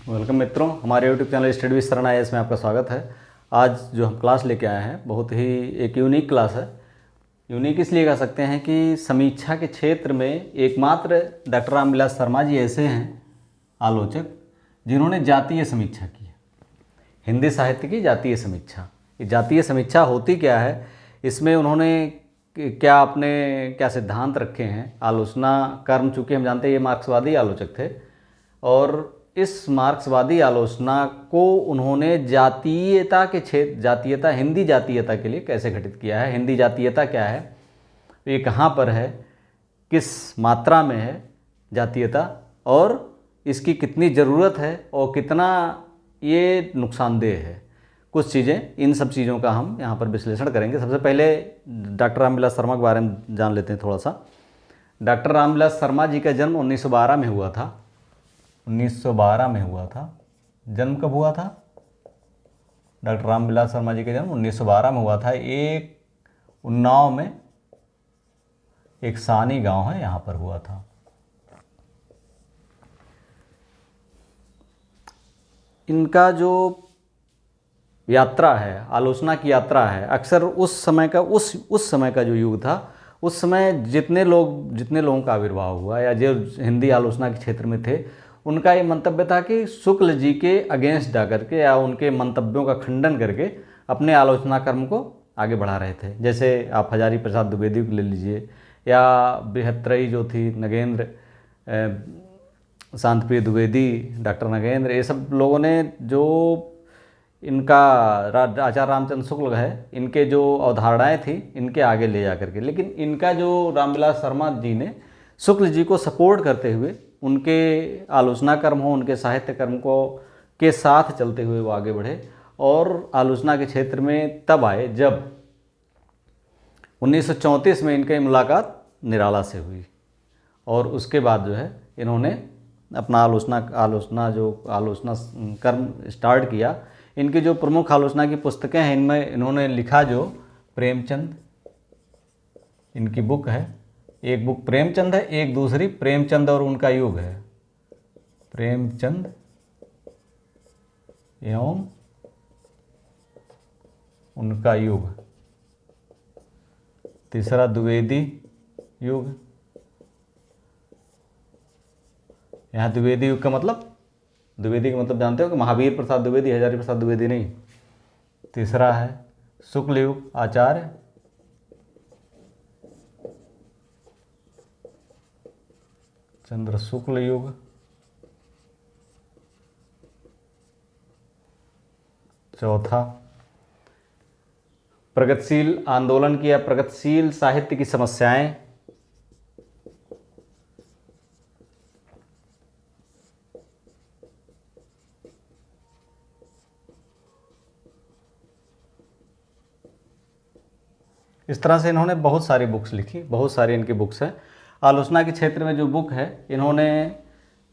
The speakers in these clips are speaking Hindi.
वेलकम मित्रों, हमारे यूट्यूब चैनल स्टडी विद शरण IAS में आपका स्वागत है। आज जो हम क्लास लेके आए हैं बहुत ही एक यूनिक क्लास है। यूनिक इसलिए कह सकते हैं कि समीक्षा के क्षेत्र में एकमात्र डॉक्टर रामविलास शर्मा जी ऐसे हैं आलोचक जिन्होंने जातीय समीक्षा की है, हिंदी साहित्य की जातीय समीक्षा। ये जातीय समीक्षा होती क्या है, इसमें उन्होंने क्या सिद्धांत रखे हैं। आलोचना कर्म, चूँकि हम जानते हैं ये मार्क्सवादी आलोचक थे, और इस मार्क्सवादी आलोचना को उन्होंने जातीयता के क्षेत्र, हिंदी जातीयता के लिए कैसे घटित किया है। हिंदी जातीयता क्या है, ये कहाँ पर है, किस मात्रा में है जातीयता, और इसकी कितनी ज़रूरत है और कितना ये नुकसानदेह है। कुछ चीज़ें, इन सब चीज़ों का हम यहाँ पर विश्लेषण करेंगे। सबसे पहले डॉक्टर रामविलास शर्मा के बारे में जान लेते हैं थोड़ा सा। डॉक्टर रामविलास शर्मा जी का जन्म 1912 में हुआ था। 1912 में हुआ था। जन्म कब हुआ था? डॉक्टर रामविलास शर्मा जी का जन्म 1912 में हुआ था। एक उन्नाव में एक सानी गांव है, यहाँ पर हुआ था। इनका जो यात्रा है, आलोचना की यात्रा है, अक्सर उस समय का जो युग था, उस समय जितने लोगों का आविर्भाव हुआ या जो हिंदी आलोचना के क्षेत्र में थे, उनका ये मंतव्य था कि शुक्ल जी के अगेंस्ट जा करके या उनके मंतव्यों का खंडन करके अपने आलोचना कर्म को आगे बढ़ा रहे थे। जैसे आप हजारी प्रसाद द्विवेदी को ले लीजिए, या बृहत्त्रयी जो थी नगेंद्र, शांतिप्रिय द्विवेदी, डॉक्टर नगेंद्र, ये सब लोगों ने जो इनका आचार्य रामचंद्र शुक्ल है, इनके जो अवधारणाएं थी इनके आगे ले जा करके, लेकिन इनका जो रामविलास शर्मा जी ने शुक्ल जी को सपोर्ट करते हुए उनके आलोचना कर्म हो, उनके साहित्य कर्म को के साथ चलते हुए वो आगे बढ़े और आलोचना के क्षेत्र में तब आए जब 1934 में इनकी मुलाकात निराला से हुई, और उसके बाद जो है इन्होंने अपना आलोचना कर्म स्टार्ट किया। इनकी जो प्रमुख आलोचना की पुस्तकें हैं, इनमें इन्होंने लिखा जो प्रेमचंद, इनकी बुक है। एक बुक प्रेमचंद है, एक दूसरी प्रेमचंद और उनका युग है। प्रेमचंद एवं उनका युग। तीसरा द्विवेदी युग। यहाँ द्विवेदी युग का मतलब, द्विवेदी का मतलब जानते हो कि महावीर प्रसाद द्विवेदी, हजारी प्रसाद द्विवेदी नहीं। तीसरा है शुक्ल युग, आचार्य चंद्र शुक्ल युग। चौथा प्रगतिशील आंदोलन की या प्रगतिशील साहित्य की समस्याएं। इस तरह से इन्होंने बहुत सारी बुक्स लिखी, बहुत सारी इनकी बुक्स हैं। आलोचना के क्षेत्र में जो बुक है, इन्होंने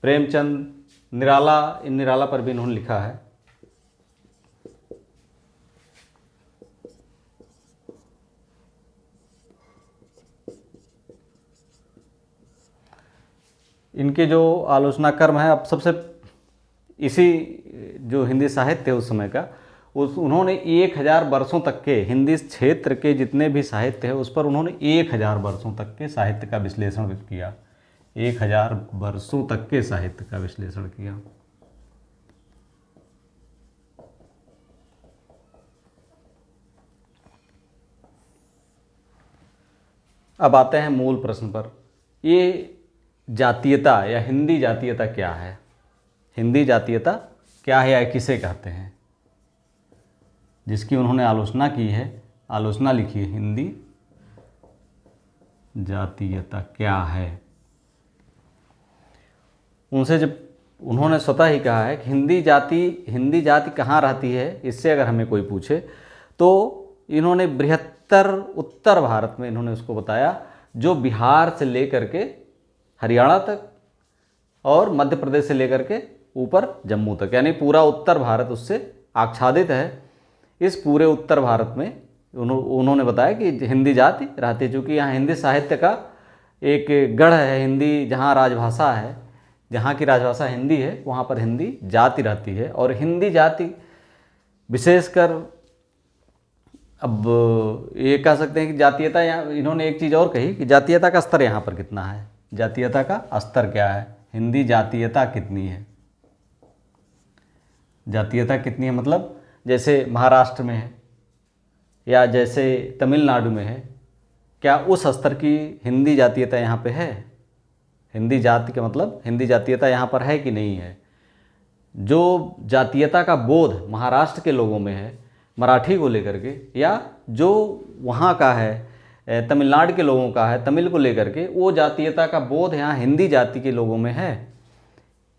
प्रेमचंद, निराला, इन निराला पर भी इन्होंने लिखा है। इनके जो आलोचना कर्म है, अब सबसे इसी जो हिंदी साहित्य है उस समय का, उन्होंने 1000 वर्षों तक के हिंदी क्षेत्र के जितने भी साहित्य है उस पर उन्होंने 1000 वर्षों तक के साहित्य का विश्लेषण किया। 1000 वर्षों तक के साहित्य का विश्लेषण किया। अब आते हैं मूल प्रश्न पर। ये जातीयता या हिंदी जातीयता क्या है? हिंदी जातीयता क्या है या किसे कहते हैं, जिसकी उन्होंने आलोचना की है, आलोचना लिखी है। हिंदी जातीयता क्या है? उनसे जब उन्होंने स्वतः ही कहा है कि हिंदी जाति कहाँ रहती है, इससे अगर हमें कोई पूछे तो इन्होंने बृहत्तर उत्तर भारत में इन्होंने उसको बताया, जो बिहार से लेकर के हरियाणा तक और मध्य प्रदेश से लेकर के ऊपर जम्मू तक, यानी पूरा उत्तर भारत उससे आच्छादित है। इस पूरे उत्तर भारत में उन्होंने बताया कि हिंदी जाति रहती है, चूँकि यहाँ हिंदी साहित्य का एक गढ़ है, हिंदी जहाँ राजभाषा है, जहाँ की राजभाषा हिंदी है वहाँ पर हिंदी जाति रहती है। और हिंदी जाति विशेषकर, अब ये कह सकते हैं कि जातीयता, यहाँ इन्होंने एक चीज़ और कही कि जातीयता का स्तर यहाँ पर कितना है, जातीयता का स्तर क्या है, हिंदी जातीयता कितनी है। जातीयता कितनी है मतलब जैसे महाराष्ट्र में है या जैसे तमिलनाडु में है, क्या उस स्तर की हिंदी जातीयता यहाँ पे है। हिंदी जाति का मतलब हिंदी जातीयता यहाँ पर है कि नहीं है। जो जातीयता का बोध महाराष्ट्र के लोगों में है मराठी को लेकर के, या जो वहाँ का है तमिलनाडु के लोगों का है तमिल को लेकर के, वो जातीयता का बोध यहाँ हिंदी जाति के लोगों में है।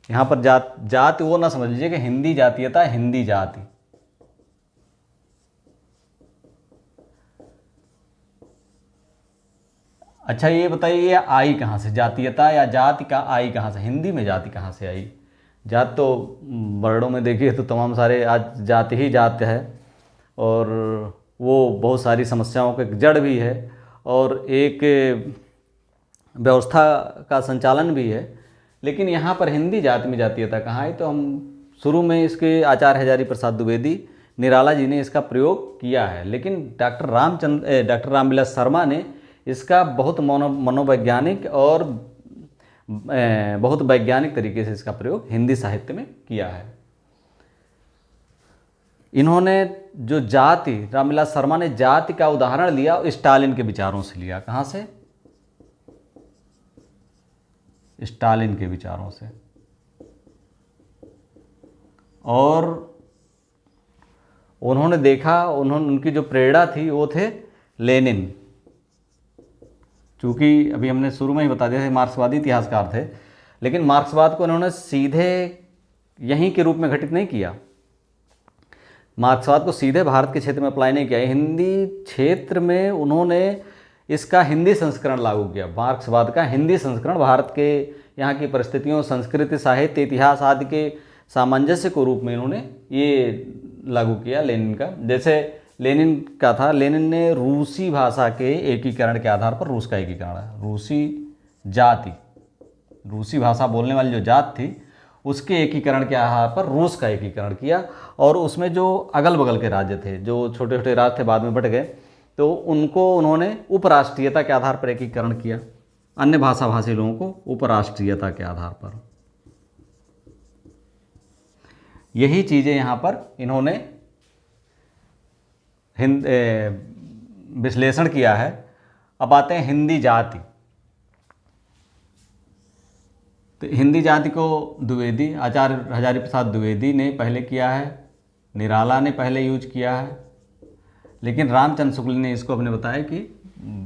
यहाँ पर जाति वो ना समझ लीजिए कि हिंदी जातीयता हिंदी जाति। अच्छा ये बताइए, ये आई कहाँ से, जातीयता या जाति का आई कहाँ से, हिंदी में जाति कहाँ से आई। जात तो वर्णों में देखिए तो तमाम सारे आज जाति ही जात है, और वो बहुत सारी समस्याओं का जड़ भी है और एक व्यवस्था का संचालन भी है। लेकिन यहाँ पर हिंदी जाति में जातीयता कहाँ आई, तो हम शुरू में इसके आचार्य हजारी प्रसाद द्विवेदी निराला जी ने इसका प्रयोग किया है। लेकिन डॉक्टर रामविलास शर्मा ने इसका बहुत मनोवैज्ञानिक और बहुत वैज्ञानिक तरीके से इसका प्रयोग हिंदी साहित्य में किया है। इन्होंने जो जाति, रामविलास शर्मा ने जाति का उदाहरण लिया स्टालिन के विचारों से लिया। कहाँ से? स्टालिन के विचारों से। और उन्होंने देखा, उनकी जो प्रेरणा थी वो थे लेनिन। चूँकि अभी हमने शुरू में ही बता दिया था मार्क्सवादी इतिहासकार थे, लेकिन मार्क्सवाद को उन्होंने सीधे यहीं के रूप में घटित नहीं किया। मार्क्सवाद को सीधे भारत के क्षेत्र में अप्लाई नहीं किया, हिंदी क्षेत्र में उन्होंने इसका हिंदी संस्करण लागू किया। मार्क्सवाद का हिंदी संस्करण भारत के यहाँ की परिस्थितियों, संस्कृति, साहित्य, इतिहास आदि के सामंजस्य को रूप में इन्होंने ये लागू किया लेनिन का। जैसे लेनिन का था, लेनिन ने रूसी भाषा के एकीकरण के आधार पर, रूस का एकीकरण है, रूसी जाति, रूसी भाषा बोलने वाली जो जात थी उसके एकीकरण के आधार पर रूस का एकीकरण किया। और उसमें जो अगल बगल के राज्य थे, जो छोटे छोटे राज्य थे बाद में बट गए, तो उनको उन्होंने उपराष्ट्रीयता के आधार पर एकीकरण किया, अन्य भाषा भाषी लोगों को उपराष्ट्रीयता के आधार पर। यही चीज़ें यहाँ पर इन्होंने विश्लेषण किया है। अब आते हैं हिंदी जाति। तो हिंदी जाति को द्विवेदी, आचार्य हजारी प्रसाद द्विवेदी ने पहले किया है, निराला ने पहले यूज किया है, लेकिन रामचंद्र शुक्ल ने इसको अपने बताया कि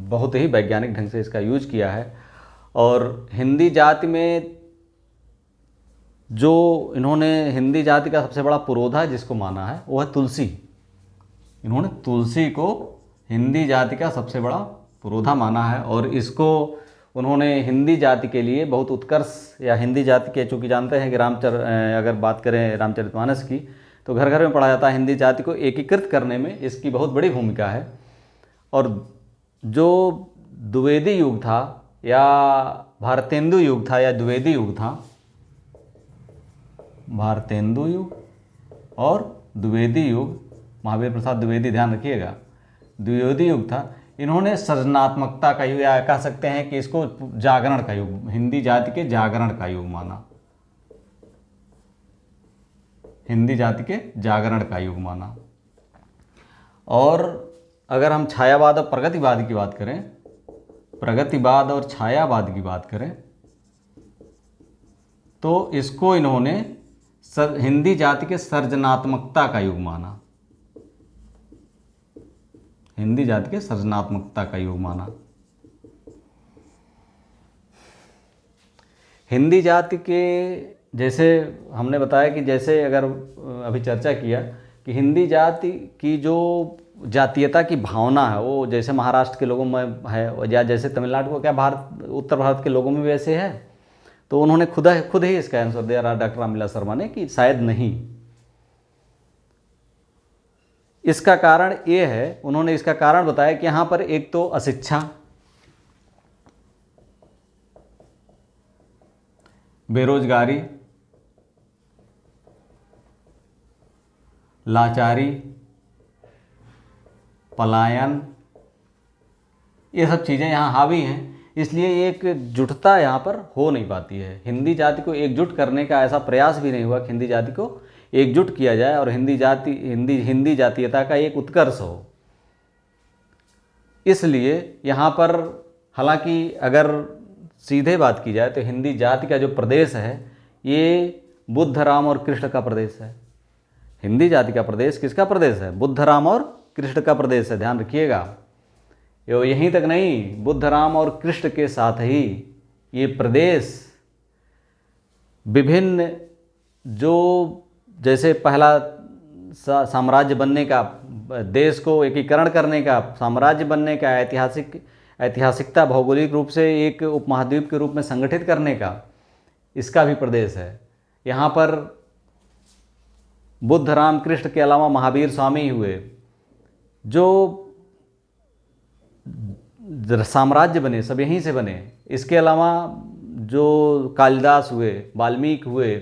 बहुत ही वैज्ञानिक ढंग से इसका यूज किया है। और हिंदी जाति में जो इन्होंने हिंदी जाति का सबसे बड़ा पुरोधा जिसको माना है वो है तुलसी। इन्होंने तुलसी को हिंदी जाति का सबसे बड़ा पुरोधा माना है, और इसको उन्होंने हिंदी जाति के लिए बहुत उत्कर्ष, या हिंदी जाति के, चूँकि जानते हैं कि अगर बात करें रामचरितमानस की, तो घर घर में पढ़ा जाता है, हिंदी जाति को एकीकृत करने में इसकी बहुत बड़ी भूमिका है। और जो द्विवेदी युग था या भारतेंदु युग था या द्विवेदी युग था, भारतेंदु युग और द्विवेदी युग, महावीर प्रसाद द्विवेदी ध्यान रखिएगा, द्विवेदी युग था। इन्होंने सृजनात्मकता का युग, या कह सकते हैं कि इसको जागरण का युग, हिंदी जाति के जागरण का युग माना, हिंदी जाति के जागरण का युग माना। और अगर हम छायावाद और प्रगतिवाद की बात करें, प्रगतिवाद और छायावाद की बात करें, तो इसको इन्होंने हिंदी जाति के सृजनात्मकता का युग माना, हिंदी जाति के सृजनात्मकता का युग माना। हिंदी जाति के, जैसे हमने बताया कि जैसे अगर अभी चर्चा किया कि हिंदी जाति की जो जातीयता की भावना है वो जैसे महाराष्ट्र के लोगों में है, या जैसे तमिलनाडु को, क्या उत्तर भारत के लोगों में भी वैसे है, तो उन्होंने खुद ही इसका आंसर दिया डॉक्टर रामविलास शर्मा ने कि शायद नहीं। इसका कारण ये है, उन्होंने इसका कारण बताया कि यहाँ पर एक तो अशिक्षा, बेरोजगारी, लाचारी, पलायन, ये सब चीज़ें यहाँ हावी हैं। इसलिए एक जुटता यहाँ पर हो नहीं पाती है। हिंदी जाति को एकजुट करने का ऐसा प्रयास भी नहीं हुआ कि हिंदी जाति को एकजुट किया जाए और हिंदी जातीयता का एक उत्कर्ष हो। इसलिए यहाँ पर हालांकि अगर सीधे बात की जाए तो हिंदी जाति का जो प्रदेश है ये बुद्ध, राम और कृष्ण का प्रदेश है। हिंदी जाति का प्रदेश किसका प्रदेश है? बुद्ध, राम और कृष्ण का प्रदेश है, ध्यान रखिएगा। यहीं तक नहीं, बुद्ध, राम और कृष्ण के साथ ही ये प्रदेश विभिन्न जो जैसे पहला साम्राज्य बनने का, देश को एकीकरण करने का, साम्राज्य बनने का, ऐतिहासिकता भौगोलिक रूप से एक उपमहाद्वीप के रूप में संगठित करने का, इसका भी प्रदेश है। यहाँ पर बुद्ध, राम, कृष्ण के अलावा महावीर स्वामी हुए, जो साम्राज्य बने सब यहीं से बने। इसके अलावा जो कालिदास हुए, वाल्मीकि हुए,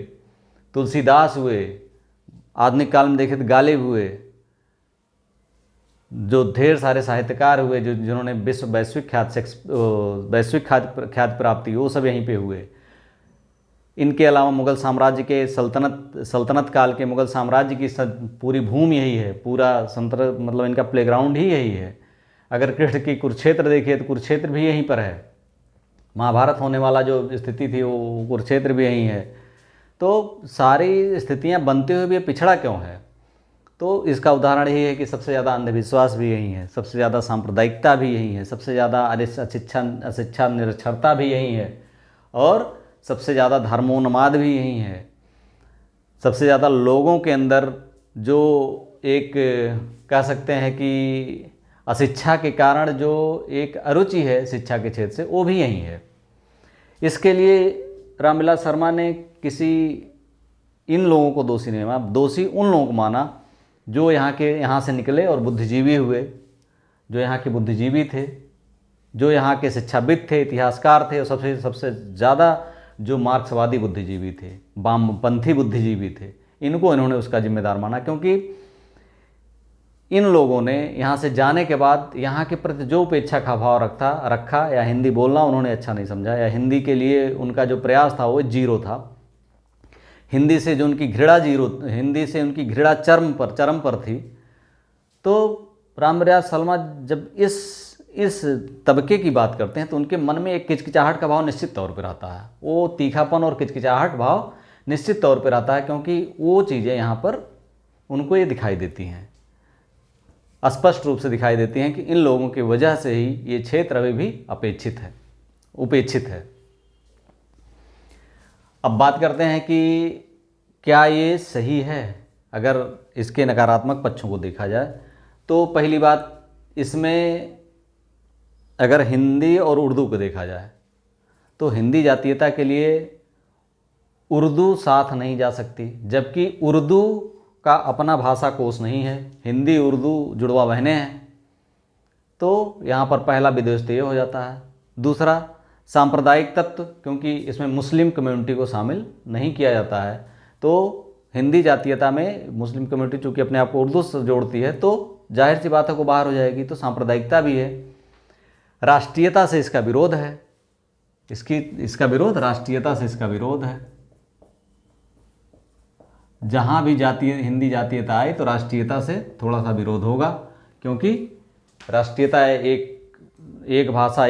तुलसीदास हुए, आधुनिक काल में देखें तो गालिब हुए, जो ढेर सारे साहित्यकार हुए जिन्होंने वैश्विक ख्याति प्राप्ति, वो सब यहीं पे हुए। इनके अलावा मुग़ल साम्राज्य के सल्तनत काल के मुग़ल साम्राज्य की पूरी भूमि यही है, पूरा मतलब इनका प्लेग्राउंड ही यही है। अगर कृष्ण की कुरुक्षेत्र देखिए तो कुरुक्षेत्र भी यहीं पर है। महाभारत होने वाला जो स्थिति थी वो कुरुक्षेत्र भी यहीं है। तो सारी स्थितियां बनते हुए भी पिछड़ा क्यों है? तो इसका उदाहरण यही है कि सबसे ज़्यादा अंधविश्वास भी यहीं है, सबसे ज़्यादा सांप्रदायिकता भी यहीं है, सबसे ज़्यादा अशिक्षा निरक्षरता भी यहीं है, और सबसे ज़्यादा धर्मोन्माद भी यहीं है। सबसे ज़्यादा लोगों के अंदर जो एक कह सकते हैं कि अशिक्षा के कारण जो एक अरुचि है शिक्षा के क्षेत्र से, वो भी यहीं है। इसके लिए रामविलास शर्मा ने इन लोगों को दोषी नहीं माना, दोषी उन लोगों को माना जो यहाँ से निकले और बुद्धिजीवी हुए, जो यहाँ के बुद्धिजीवी थे, जो यहाँ के शिक्षाविद थे, इतिहासकार थे, और सबसे ज़्यादा जो मार्क्सवादी बुद्धिजीवी थे, वामपंथी बुद्धिजीवी थे, इनको इन्होंने उसका जिम्मेदार माना। क्योंकि इन लोगों ने यहाँ से जाने के बाद यहाँ के प्रति जो उपेक्षा का भाव रखा, या हिंदी बोलना उन्होंने अच्छा नहीं समझा, या हिंदी के लिए उनका जो प्रयास था वो जीरो था। हिंदी से उनकी घृणा चरम पर थी। तो रामविलास शर्मा जब इस तबके की बात करते हैं तो उनके मन में एक किचकिचाहट का भाव निश्चित तौर पर आता है। वो तीखापन और किचकिचाहट भाव निश्चित तौर पर आता है, क्योंकि वो चीज़ें यहाँ पर उनको ये दिखाई देती हैं, स्पष्ट रूप से दिखाई देती हैं कि इन लोगों की वजह से ही ये क्षेत्र अभी भी उपेक्षित है। अब बात करते हैं कि क्या ये सही है। अगर इसके नकारात्मक पक्षों को देखा जाए तो पहली बात, इसमें अगर हिंदी और उर्दू को देखा जाए तो हिंदी जातीयता के लिए उर्दू साथ नहीं जा सकती, जबकि उर्दू का अपना भाषा कोश नहीं है, हिंदी उर्दू जुड़वा बहनें हैं। तो यहाँ पर पहला विद्वेष तो ये हो जाता है। दूसरा, सांप्रदायिक तत्व, क्योंकि इसमें मुस्लिम कम्युनिटी को शामिल नहीं किया जाता है। तो हिंदी जातीयता में मुस्लिम कम्युनिटी चूँकि अपने आप को उर्दू से जोड़ती है तो जाहिर सी बात है को बाहर हो जाएगी। तो सांप्रदायिकता भी है। राष्ट्रीयता से इसका विरोध है, राष्ट्रीयता से इसका विरोध है। जहाँ भी हिंदी जातीयता आए तो राष्ट्रीयता से थोड़ा सा विरोध होगा, क्योंकि राष्ट्रीयता एक भाषा,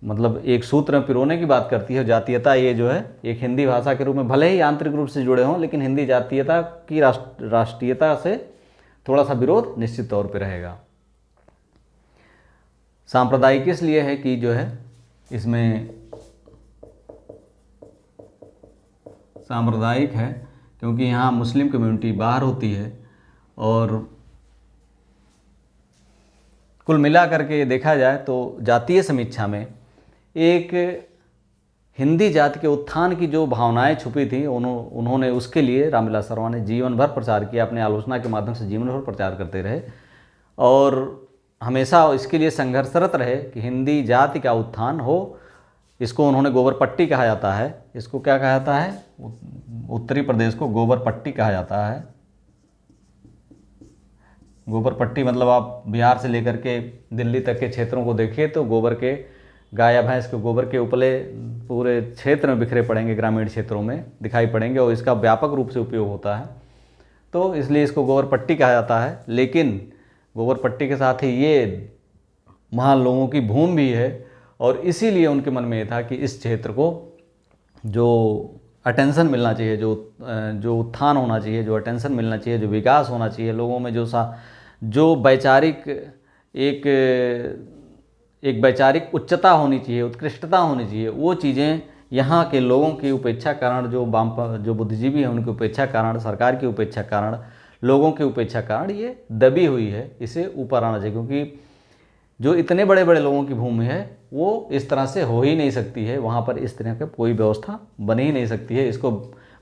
मतलब एक सूत्र में पिरोने की बात करती है। जातीयता ये जो है एक हिंदी भाषा के रूप में भले ही आंतरिक रूप से जुड़े हों, लेकिन हिंदी जातीयता की राष्ट्रीयता से थोड़ा सा विरोध निश्चित तौर पर रहेगा। सांप्रदायिक इसलिए है कि जो है इसमें सांप्रदायिक है क्योंकि यहाँ मुस्लिम कम्युनिटी बाहर होती है, और कुल मिला करके देखा जाए तो जातीय समीक्षा में एक हिंदी जाति के उत्थान की जो भावनाएं छुपी थी उन्होंने उसके लिए रामविलास शर्मा ने जीवन भर प्रचार किया, अपने आलोचना के माध्यम से जीवन भर प्रचार करते रहे और हमेशा इसके लिए संघर्षरत रहे कि हिंदी जाति का उत्थान हो, इसको उन्होंने गोबर पट्टी कहा जाता है। इसको क्या कहा जाता है? उत्तरी प्रदेश को गोबर पट्टी कहा जाता है। गोबर पट्टी मतलब आप बिहार से लेकर के दिल्ली तक के क्षेत्रों को देखिए तो गोबर के, गाय या भैंस के गोबर के उपले पूरे क्षेत्र में बिखरे पड़ेंगे, ग्रामीण क्षेत्रों में दिखाई पड़ेंगे और इसका व्यापक रूप से उपयोग होता है। तो इसलिए इसको गोबर पट्टी कहा जाता है। लेकिन गोबर पट्टी के साथ ही ये महान लोगों की भूमि भी है और इसीलिए उनके मन में ये था कि इस क्षेत्र को जो अटेंशन मिलना चाहिए, जो उत्थान होना चाहिए, जो अटेंशन मिलना चाहिए, जो विकास होना चाहिए लोगों में, जो वैचारिक एक वैचारिक उच्चता होनी चाहिए, उत्कृष्टता होनी चाहिए, वो चीज़ें यहाँ के लोगों की उपेक्षा कारण, जो बुद्धिजीवी हैं उनकी उपेक्षा कारण, सरकार की उपेक्षा कारण, लोगों की उपेक्षा कारण ये दबी हुई है। इसे ऊपर आना चाहिए, क्योंकि जो इतने बड़े बड़े लोगों की भूमि है वो इस तरह से हो ही नहीं सकती है, वहाँ पर इस तरह की कोई व्यवस्था बन ही नहीं सकती है। इसको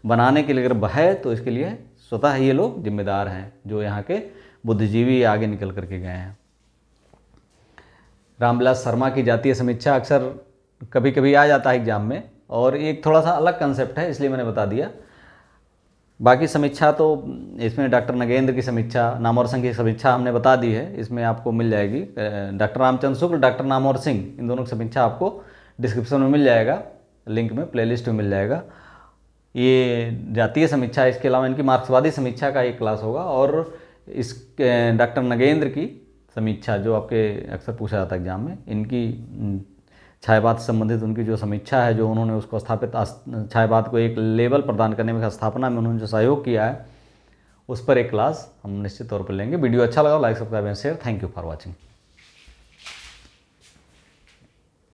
बनाने के लिए अगर है तो इसके लिए स्वतः ये लोग जिम्मेदार हैं, जो यहाँ के बुद्धिजीवी आगे निकल करके गए हैं। रामविलास शर्मा की जातीय समीक्षा अक्सर कभी कभी आ जाता है एग्जाम में, और एक थोड़ा सा अलग कंसेप्ट है इसलिए मैंने बता दिया। बाकी समीक्षा तो इसमें डॉक्टर नगेंद्र की समीक्षा, नामवर सिंह की समीक्षा हमने बता दी है, इसमें आपको मिल जाएगी। डॉक्टर रामचंद्र शुक्ल, डॉक्टर नामवर सिंह, इन दोनों की समीक्षा आपको डिस्क्रिप्शन में मिल जाएगा, लिंक में, प्लेलिस्ट में मिल जाएगा। ये जातीय समीक्षा, इसके अलावा इनकी मार्क्सवादी समीक्षा का एक क्लास होगा, और इस डॉक्टर नगेंद्र की समीक्षा जो आपके अक्सर पूछा जाता है एग्जाम में, इनकी छायावाद से संबंधित उनकी जो समीक्षा है, जो उन्होंने उसको स्थापित, छायावाद को एक लेवल प्रदान करने में, स्थापना में उन्होंने जो सहयोग किया है, उस पर एक क्लास हम निश्चित तौर पर लेंगे। वीडियो अच्छा लगा like, subscribe and share. Thank you for watching.